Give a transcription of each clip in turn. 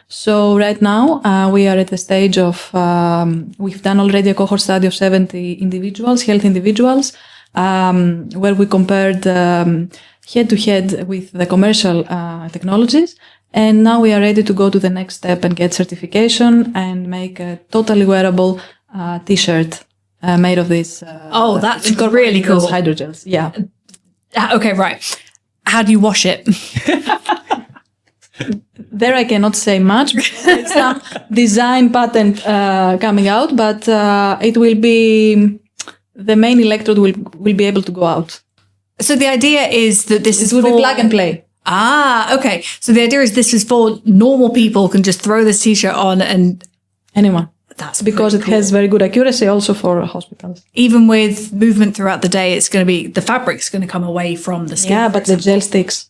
So right now we are at the stage of, we've done already a cohort study of 70 individuals, healthy individuals, where we compared head to head with the commercial technologies. And now we are ready to go to the next step and get certification and make a totally wearable t-shirt made of this. That's really cool. Hydrogels. Yeah. Okay, right. How do you wash it? There I cannot say much. It's some design patent coming out, but it will be, the main electrode will be able to go out. So the idea is that this will be plug and play. Okay. So the idea is this is for normal people can just throw this t-shirt on and anyone. That's because it has very good accuracy also for hospitals. Even with movement throughout the day, it's going to be, the fabric's going to come away from the skin. Yeah, but the gel sticks.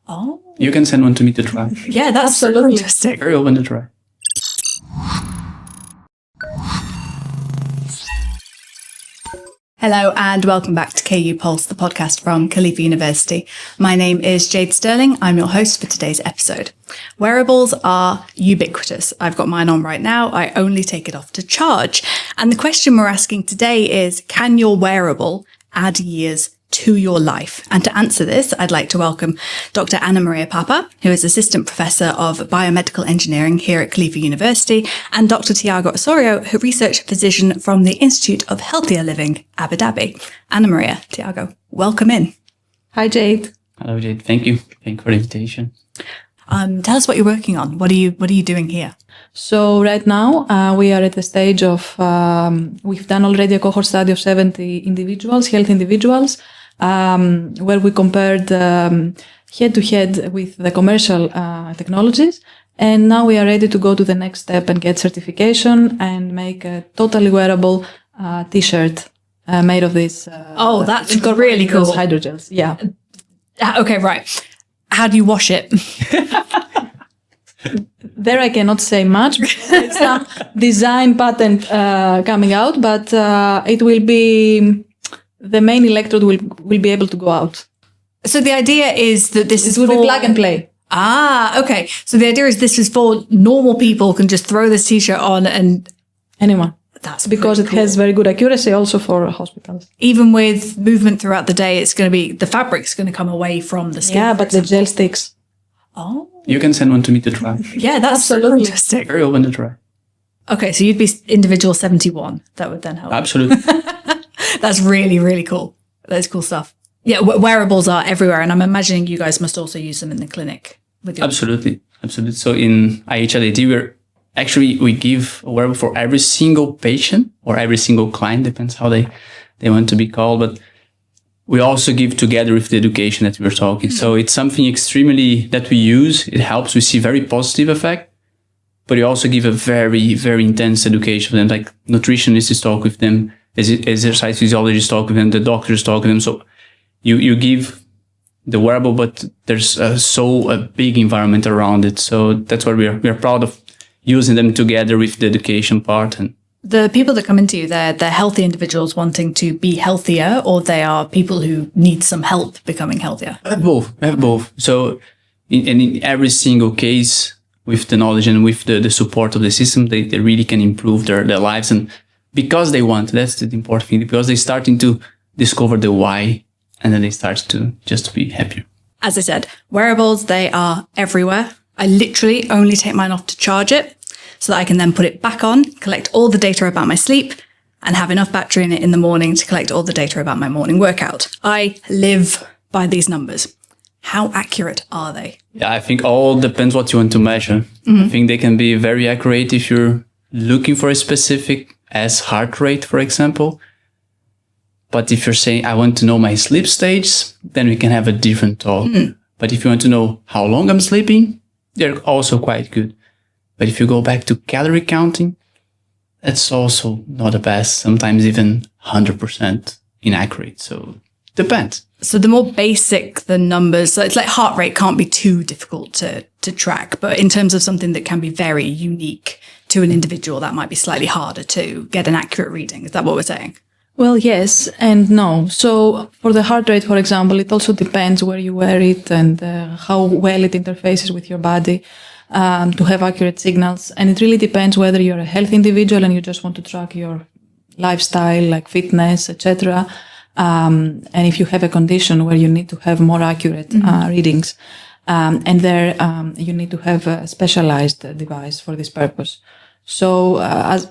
Oh. You can send one to me to try. Yeah, that's absolutely fantastic. Very open to try. Hello and welcome back to KU Pulse, the podcast from Khalifa University. My name is Jade Sterling. I'm your host for today's episode. Wearables are ubiquitous. I've got mine on right now. I only take it off to charge. And the question we're asking today is, can your wearable add years to your life? And to answer this, I'd like to welcome Dr. Anna Maria Pappa, who is Assistant Professor of Biomedical Engineering here at Khalifa University, and Dr. Thiago Osório, who Research Physician from the Institute of Healthier Living Abu Dhabi. Anna Maria, Thiago, welcome in. Hi, Jade. Hello, Jade. Thank you. Thank you for the invitation. Tell us what you're working on. What are you doing here? So right now we are at the stage of, we've done already a cohort study of 70 individuals, healthy individuals, where we compared head to head with the commercial technologies. And now we are ready to go to the next step and get certification and make a totally wearable t-shirt made of this. That's really cool. Hydrogels. Yeah. Okay, right. How do you wash it? There I cannot say much. It's some design patent coming out, but it will be, the main electrode will be able to go out. So the idea is that this will be plug and play. Okay. So the idea is this is for normal people can just throw this t-shirt on and anyone. That's because it has very good accuracy also for hospitals. Even with movement throughout the day, it's going to be, the fabric's going to come away from the skin. Yeah, but the gel sticks. Oh. You can send one to me to try. Yeah, that's absolutely fantastic. Very open to try. Okay, so you'd be individual 71. That would then help. Absolutely. That's really, really cool. That's cool stuff. Yeah, wearables are everywhere, and I'm imagining you guys must also use them in the clinic with your. Absolutely. So in IHLAD, we give a wearable for every single patient or every single client, depends how they want to be called. But we also give together with the education that we're talking. Mm-hmm. So it's something extremely that we use. It helps. We see very positive effect, but we also give a very, very intense education for them. Like nutritionists talk with them, exercise physiologists talk with them, the doctors talk with them. So you give the wearable, but there's a big environment around it. So that's why we are proud of using them together with the education part. And the people that come into you, they're healthy individuals wanting to be healthier, or they are people who need some help becoming healthier? We have both. So in every single case, with the knowledge and with the support of the system, they really can improve their lives. And because they want, that's the important thing, because they're starting to discover the why, and then they start to just be happier. As I said, wearables, they are everywhere. I literally only take mine off to charge it so that I can then put it back on, collect all the data about my sleep, and have enough battery in it in the morning to collect all the data about my morning workout. I live by these numbers. How accurate are they? Yeah, I think all depends what you want to measure. Mm-hmm. I think they can be very accurate if you're looking for a specific heart rate, for example. But if you're saying, I want to know my sleep stage, then we can have a different talk. Mm. But if you want to know how long I'm sleeping, they're also quite good. But if you go back to calorie counting, that's also not the best, sometimes even 100% inaccurate. So depends. So the more basic the numbers, so it's like heart rate can't be too difficult to track, but in terms of something that can be very unique to an individual, that might be slightly harder to get an accurate reading. Is that what we're saying? Well, yes and no. So for the heart rate, for example, it also depends where you wear it and how well it interfaces with your body. to have accurate signals. And it really depends whether you're a healthy individual and you just want to track your lifestyle, like fitness, etc. And if you have a condition where you need to have more accurate readings, and there you need to have a specialized device for this purpose. So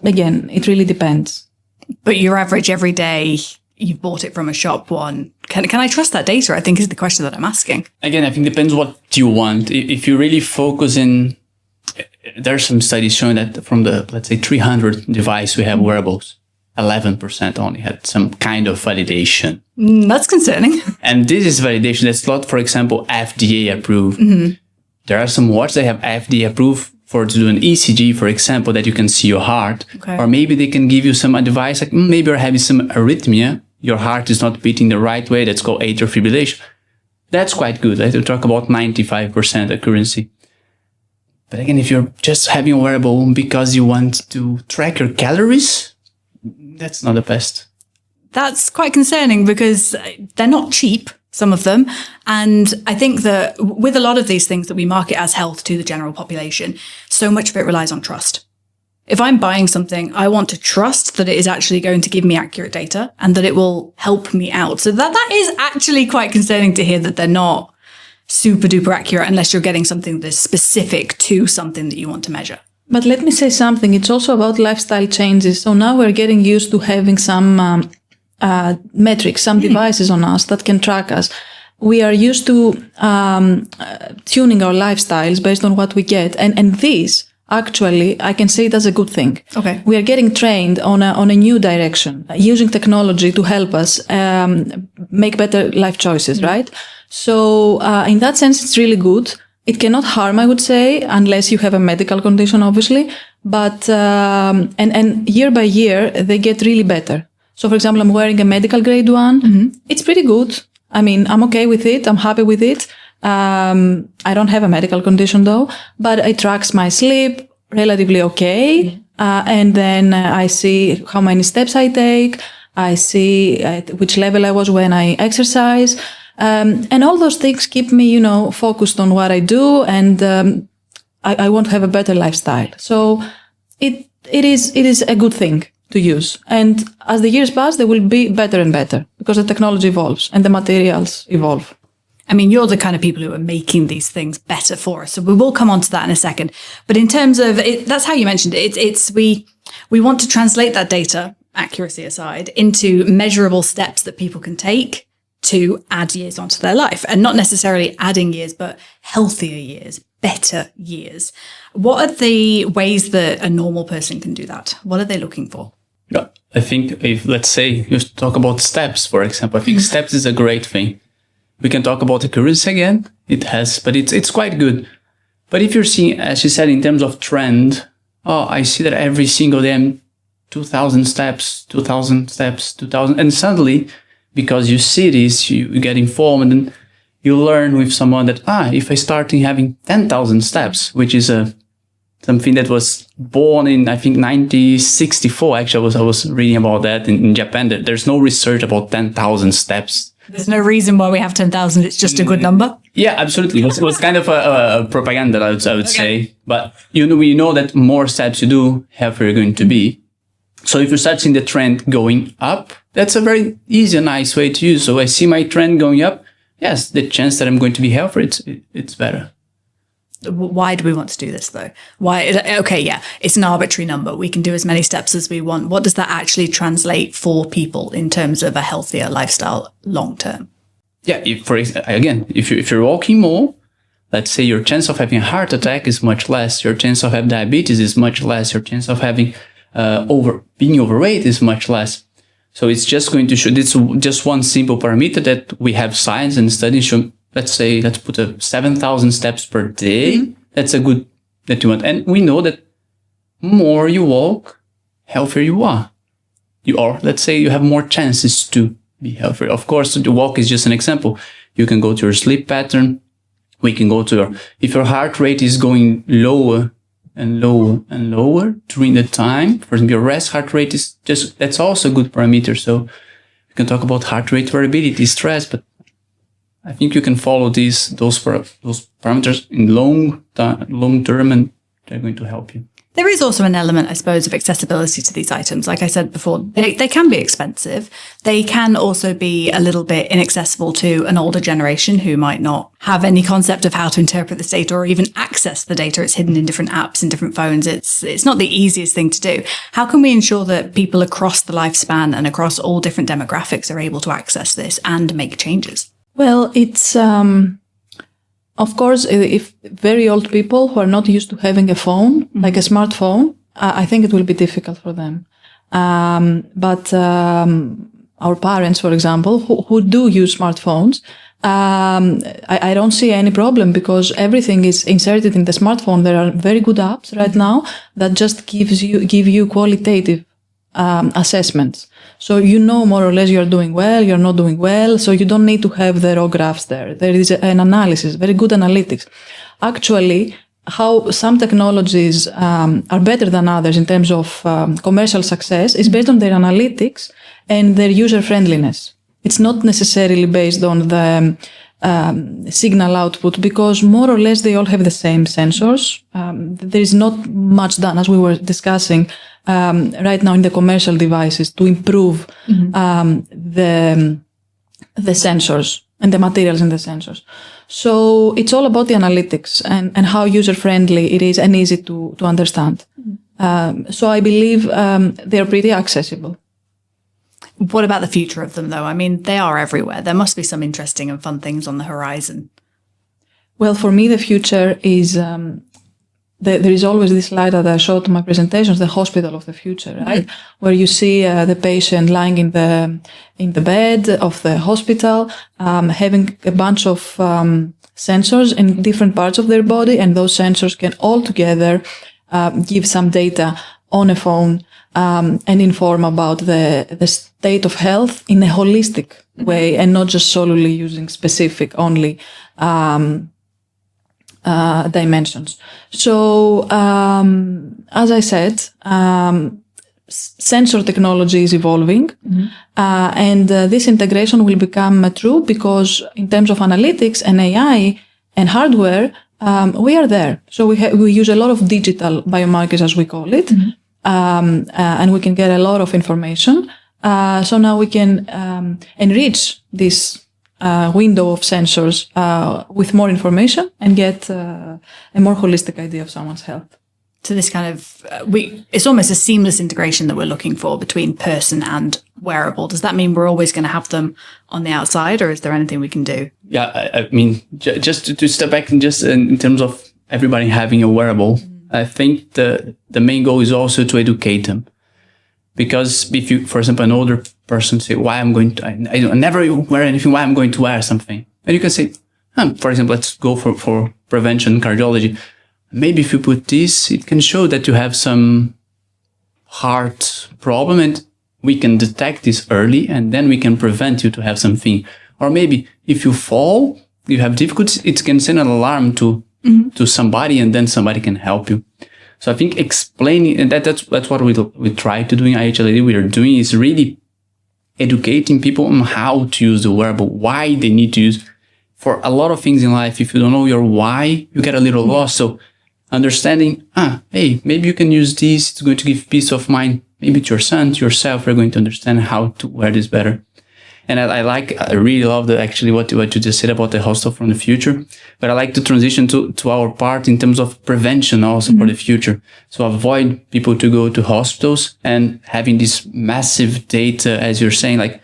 again, it really depends. But your average every day, you've bought it from a shop one. Can I trust that data? I think is the question that I'm asking. Again, I think it depends what you want. If you really focus in, there are some studies showing that from the, let's say, 300 device we have wearables, 11% only had some kind of validation. That's concerning. And this is validation that's not, for example, FDA approved. There are some watches that have FDA approved for to do an ECG, for example, that you can see your heart. Okay. Or maybe they can give you some advice like maybe you're having some arrhythmia. Your heart is not beating the right way. That's called atrial fibrillation. That's quite good. Right? We talk about 95% accuracy. But again, if you're just having a wearable because you want to track your calories, that's not the best. That's quite concerning because they're not cheap, some of them. And I think that with a lot of these things that we market as health to the general population, so much of it relies on trust. If I'm buying something, I want to trust that it is actually going to give me accurate data and that it will help me out. So that is actually quite concerning to hear that they're not super duper accurate unless you're getting something that's specific to something that you want to measure. But let me say something. It's also about lifestyle changes. So now we're getting used to having some metrics, some devices on us that can track us. We are used to tuning our lifestyles based on what we get. And this, actually, I can say it as a good thing. Okay. We are getting trained on a new direction, using technology to help us make better life choices, right? So in that sense, it's really good. It cannot harm, I would say, unless you have a medical condition, obviously. But and year by year, they get really better. So, for example, I'm wearing a medical grade one. It's pretty good. I mean, I'm okay with it. I'm happy with it. I don't have a medical condition though, but it tracks my sleep relatively okay. And then I see how many steps I take. I see at which level I was when I exercise. And all those things keep me, focused on what I do. And I want to have a better lifestyle. So it is a good thing to use. And as the years pass, they will be better and better because the technology evolves and the materials evolve. I mean, you're the kind of people who are making these things better for us. So we will come on to that in a second. But in terms of it, that's how you mentioned it. We want to translate that data, accuracy aside, into measurable steps that people can take to add years onto their life, and not necessarily adding years, but healthier years, better years. What are the ways that a normal person can do that? What are they looking for? Yeah, I think if, let's say, you talk about steps, for example, I think steps is a great thing. We can talk about accuracy again. But it's quite good. But if you're seeing, as you said, in terms of trend, I see that every single day I'm 2,000 steps, 2,000 steps, 2,000. And suddenly, because you see this, you get informed and you learn with someone that, if I start having 10,000 steps, which is something that was born in, I think, 1964. Actually, I was reading about that in Japan. There's no research about 10,000 steps. There's no reason why we have 10,000. It's just a good number. Yeah, absolutely. It was kind of a propaganda, I would say. But we know that more steps you do, healthier you're going to be. So if you start seeing the trend going up, that's a very easy and nice way to use. So I see my trend going up. Yes, the chance that I'm going to be healthier, it's better. Why do we want to do this though? Why? Okay, yeah, it's an arbitrary number. We can do as many steps as we want. What does that actually translate for people in terms of a healthier lifestyle long term? Yeah, if you're walking more, let's say your chance of having a heart attack is much less. Your chance of having diabetes is much less. Your chance of having being overweight is much less. So it's just going to show. This is just one simple parameter that we have science and studies show. Let's put 7,000 steps per day. That's a good that you want. And we know that more you walk, healthier you are. Let's say you have more chances to be healthier. Of course, the walk is just an example. You can go to your sleep pattern. We can go to if your heart rate is going lower and lower and lower during the time. For example, your rest heart rate is that's also a good parameter. So you can talk about heart rate variability, stress, but I think you can follow those parameters in long term, and they're going to help you. There is also an element, I suppose, of accessibility to these items. Like I said before, they can be expensive. They can also be a little bit inaccessible to an older generation who might not have any concept of how to interpret this data or even access the data. It's hidden in different apps and different phones. It's not the easiest thing to do. How can we ensure that people across the lifespan and across all different demographics are able to access this and make changes? Well, it's... Of course, if very old people who are not used to having a phone, like a smartphone, I think it will be difficult for them. But our parents, for example, who do use smartphones, I don't see any problem because everything is inserted in the smartphone. There are very good apps right now that just give you qualitative assessments. So you know more or less you're doing well, you're not doing well, so you don't need to have the raw graphs there. There is an analysis, very good analytics. Actually, how some technologies are better than others in terms of commercial success is based on their analytics and their user-friendliness. It's not necessarily based on the signal output because more or less they all have the same sensors. There is not much done, as we were discussing, right now in the commercial devices to improve the sensors and the materials in the sensors. So it's all about the analytics and how user-friendly it is and easy to understand. So I believe they're pretty accessible. What about the future of them, though? I mean, they are everywhere. There must be some interesting and fun things on the horizon. Well, for me, the future is... there is always this slide that I showed in my presentations, the hospital of the future, right? Where you see the patient lying in the bed of the hospital, having a bunch of sensors in different parts of their body, and those sensors can all together give some data on a phone and inform about the state of health in a holistic way, and not just solely using specific only dimensions. So, as I said, sensor technology is evolving, and this integration will become true because in terms of analytics and AI and hardware, we are there. So we use a lot of digital biomarkers, as we call it, and we can get a lot of information. So now we can enrich this window of sensors with more information and get a more holistic idea of someone's health. So this kind of, it's almost a seamless integration that we're looking for between person and wearable. Does that mean we're always going to have them on the outside, or is there anything we can do? Yeah, I mean, just to step back and just in terms of everybody having a wearable, I think the main goal is also to educate them. Because if you, for example, an older person say, why I'm going to, I never wear anything, why I'm going to wear something. And you can say, for example, let's go for prevention cardiology. Maybe if you put this, it can show that you have some heart problem and we can detect this early and then we can prevent you to have something. Or maybe if you fall, you have difficulties, it can send an alarm to somebody and then somebody can help you. So I think explaining, and that's what we try to do in IHLAD. We are doing is really educating people on how to use the wearable, why they need to use. For a lot of things in life, if you don't know your why, you get a little lost. So understanding, hey, maybe you can use this. It's going to give peace of mind. Maybe to your son, to yourself, you're going to understand how to wear this better. And I really love what you just said about the hospital from the future. But I like to transition to our part in terms of prevention also for the future. So avoid people to go to hospitals and having this massive data, as you're saying, like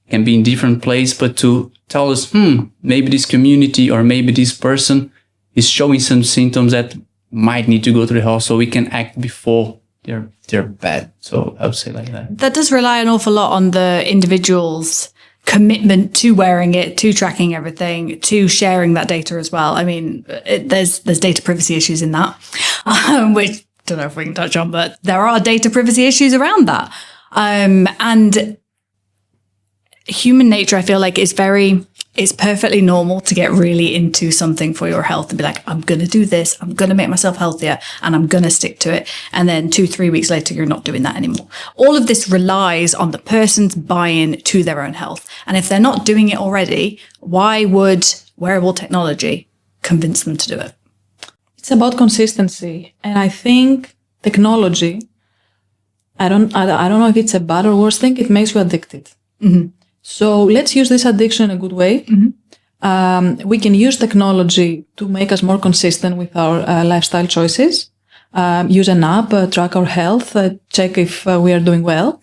can be in different places, but to tell us, maybe this community or maybe this person is showing some symptoms that might need to go to the hospital, so we can act before they're bad. So I would say like that. That does rely an awful lot on the individual's commitment to wearing it, to tracking everything, to sharing that data as well. I mean, there's data privacy issues in that, which I don't know if we can touch on, but there are data privacy issues around that. And human nature, I feel like, is very it's perfectly normal to get really into something for your health and be like, I'm going to do this, I'm going to make myself healthier, and I'm going to stick to it. And then 2-3 weeks later, you're not doing that anymore. All of this relies on the person's buy-in to their own health. And if they're not doing it already, why would wearable technology convince them to do it? It's about consistency. And I think technology, I don't know if it's a bad or worse thing, it makes you addicted. Mm-hmm. So let's use this addiction in a good way. Mm-hmm. We can use technology to make us more consistent with our lifestyle choices. Use an app, track our health, check if we are doing well,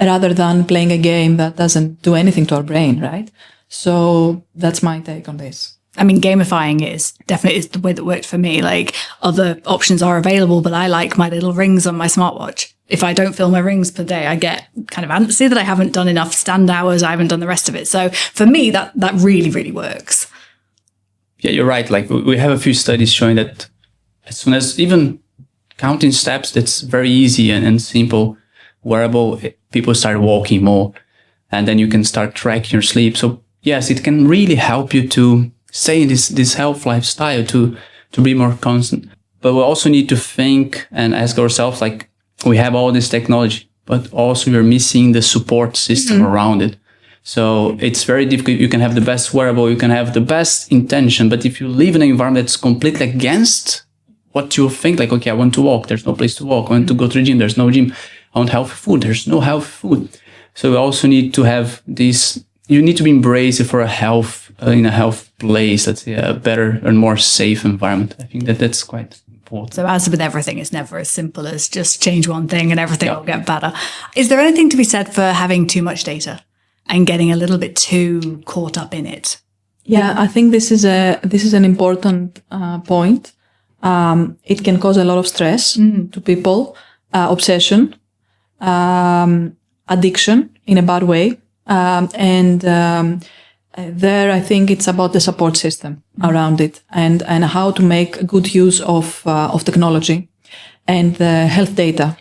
rather than playing a game that doesn't do anything to our brain, right? So that's my take on this. I mean, gamifying is definitely the way that worked for me. Like, other options are available, but I like my little rings on my smartwatch. If I don't fill my rings per day, I get kind of antsy that I haven't done enough stand hours. I haven't done the rest of it. So for me, that really, really works. Yeah, you're right. Like, we have a few studies showing that as soon as even counting steps, that's very easy and simple. Wearable, people start walking more, and then you can start tracking your sleep. So yes, it can really help you to stay in this health lifestyle, to be more constant. But we also need to think and ask ourselves, like, we have all this technology, but also we're missing the support system around it. So it's very difficult. You can have the best wearable, you can have the best intention, but if you live in an environment that's completely against what you think, like, okay, I want to walk, there's no place to walk. I want to go to the gym, there's no gym. I want healthy food, there's no healthy food. So we also need to have this, you need to be embraced for a health, in a health place, let's say a better and more safe environment. I think that's quite important. So as with everything, it's never as simple as just change one thing and everything will get better. Is there anything to be said for having too much data and getting a little bit too caught up in it? Yeah, I think this is an important point. It can cause a lot of stress to people, obsession, addiction in a bad way. There, I think it's about the support system around it and how to make good use of technology and the health data,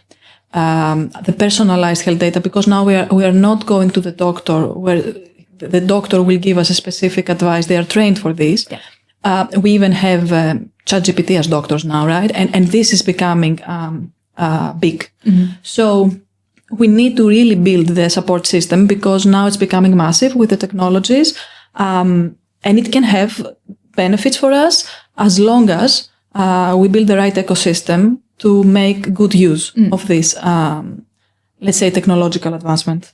the personalized health data, because now we are not going to the doctor where the doctor will give us a specific advice. They are trained for this. Yeah. We even have ChatGPT as doctors now, right? And this is becoming big. Mm-hmm. So we need to really build the support system because now it's becoming massive with the technologies. And it can have benefits for us as long as we build the right ecosystem to make good use of this, let's say, technological advancement.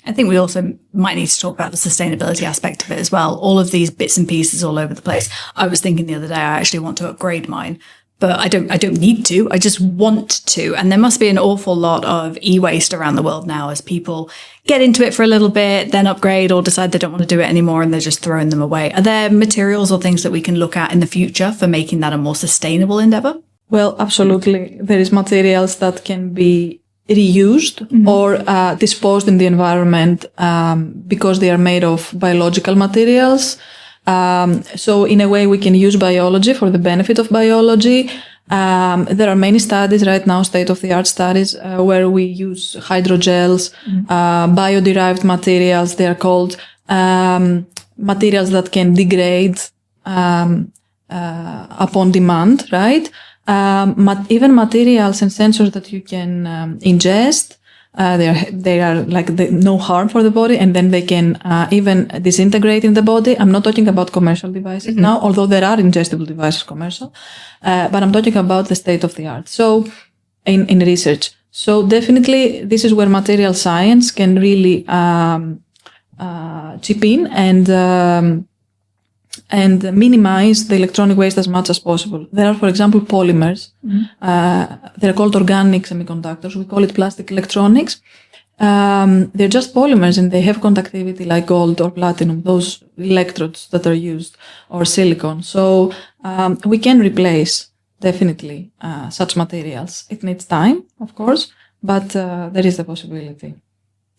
I think we also might need to talk about the sustainability aspect of it as well. All of these bits and pieces all over the place. I was thinking the other day, I actually want to upgrade mine. But I don't need to. I just want to. And there must be an awful lot of e-waste around the world now as people get into it for a little bit, then upgrade or decide they don't want to do it anymore and they're just throwing them away. Are there materials or things that we can look at in the future for making that a more sustainable endeavor? Well, absolutely. There is materials that can be reused or disposed in the environment because they are made of biological materials. So in a way, we can use biology for the benefit of biology. There are many studies right now, state-of-the-art studies, where we use hydrogels, bio-derived materials. They are called materials that can degrade upon demand, right? Even materials and sensors that you can ingest. They are like no harm for the body, and then they can even disintegrate in the body. I'm not talking about commercial devices now, although there are ingestible devices commercial, but I'm talking about the state of the art. So in research. So definitely this is where material science can really chip in and minimize the electronic waste as much as possible. There are, for example, polymers. They're called organic semiconductors. We call it plastic electronics. They're just polymers and they have conductivity like gold or platinum, those electrodes that are used, or silicon. So we can replace definitely such materials. It needs time, of course, but there is the possibility.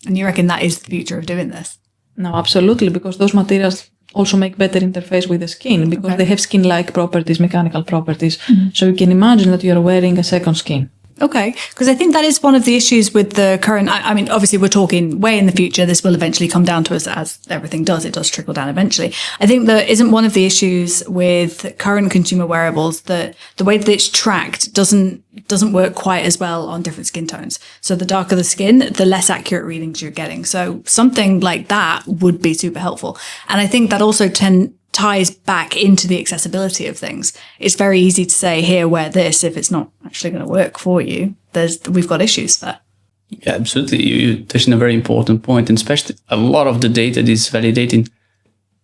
And you reckon that is the future of doing this? No, absolutely, because those materials also make better interface with the skin because they have skin-like properties, mechanical properties. So you can imagine that you are wearing a second skin. Okay. Because I think that is one of the issues with the current, I mean, obviously we're talking way in the future. This will eventually come down to us as everything does. It does trickle down eventually. I think that isn't one of the issues with current consumer wearables that the way that it's tracked doesn't work quite as well on different skin tones. So the darker the skin, the less accurate readings you're getting. So something like that would be super helpful. And I think that also ties back into the accessibility of things. It's very easy to say, here, wear this. If it's not actually going to work for you, we've got issues there. Yeah, absolutely. You touched on a very important point, and especially a lot of the data is validating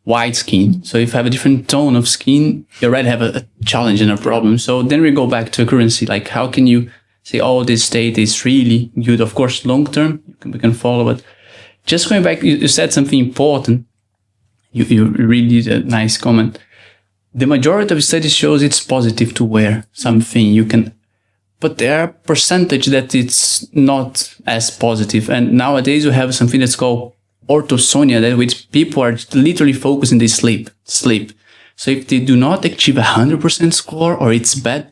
white skin. So if you have a different tone of skin, you already have a challenge and a problem. So then we go back to accuracy. Like, how can you say, oh, this data is really good? Of course, long term, we can follow it. Just going back, you said something important. You really did a nice comment. The majority of studies shows it's positive to wear something. But there are percentage that it's not as positive. And nowadays we have something that's called orthosomnia, that which people are literally focusing on sleep. So if they do not achieve 100% score or it's bad,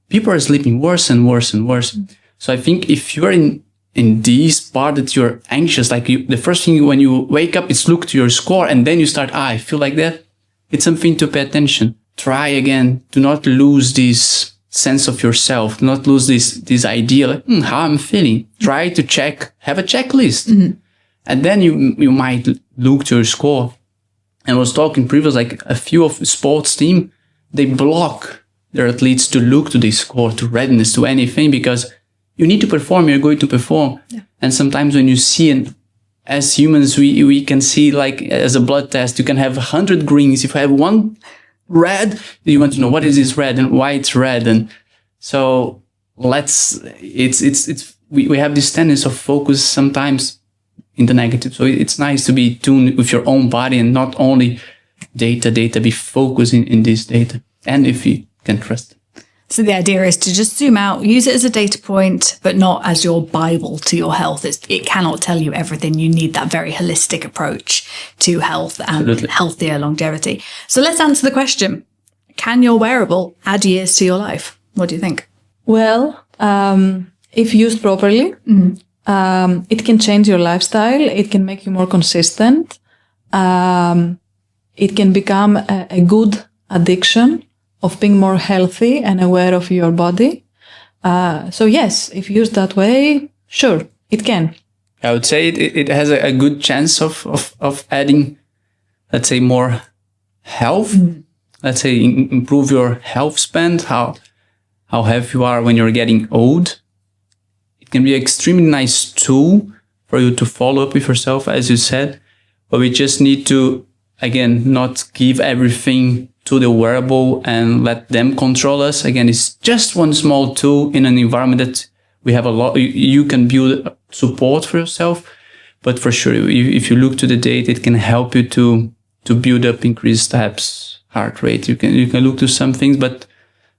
people are sleeping worse and worse and worse. So I think if you're in this part that you're anxious, like the first thing when you wake up is look to your score and then you start, I feel like that. It's something to pay attention. Try again. Do not lose this sense of yourself. Do not lose this idea, like, how I'm feeling. Try to check, have a checklist. Mm-hmm. And then you might look to your score. And I was talking previously, like a few of the sports team, they block their athletes to look to this score, to readiness, to anything, because you need to perform, you're going to perform. Yeah. And sometimes when you see, and as humans, we can see, like as a blood test, you can have 100 greens. If I have one red, you want to know what is this red and why it's red. And so we have this tendency of focus sometimes in the negative. So it's nice to be tuned with your own body and not only data, be focusing in this data. And if you can trust it. So the idea is to just zoom out, use it as a data point, but not as your Bible to your health. It cannot tell you everything. You need that very holistic approach to health and Absolutely. Healthier longevity. So let's answer the question. Can your wearable add years to your life? What do you think? Well, if used properly, it can change your lifestyle. It can make you more consistent. It can become a good addiction of being more healthy and aware of your body. So yes, if used that way, sure, it can. I would say it has a good chance of adding, let's say, more health. Let's say improve your health span, how healthy you are when you're getting old. It can be an extremely nice tool for you to follow up with yourself, as you said. But we just need to, again, not give everything to the wearable and let them control us. Again, it's just one small tool in an environment that we have a lot. You can build support for yourself, but for sure, if you look to the data, it can help you to build up increased steps, heart rate. You can look to some things, but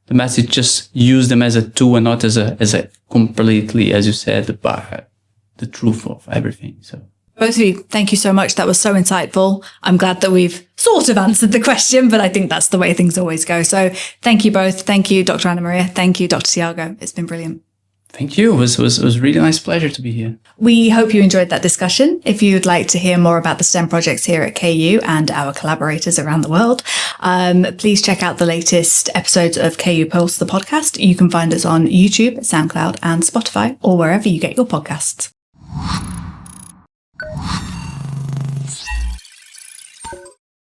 the message, just use them as a tool and not as a completely, as you said, the truth of everything. So. Both of you, thank you so much. That was so insightful. I'm glad that we've sort of answered the question, but I think that's the way things always go. So thank you both. Thank you, Dr. Anna Maria. Thank you, Dr. Thiago. It's been brilliant. Thank you. It was really nice pleasure to be here. We hope you enjoyed that discussion. If you'd like to hear more about the STEM projects here at KU and our collaborators around the world, please check out the latest episodes of KU Pulse, the podcast. You can find us on YouTube, SoundCloud, and Spotify, or wherever you get your podcasts.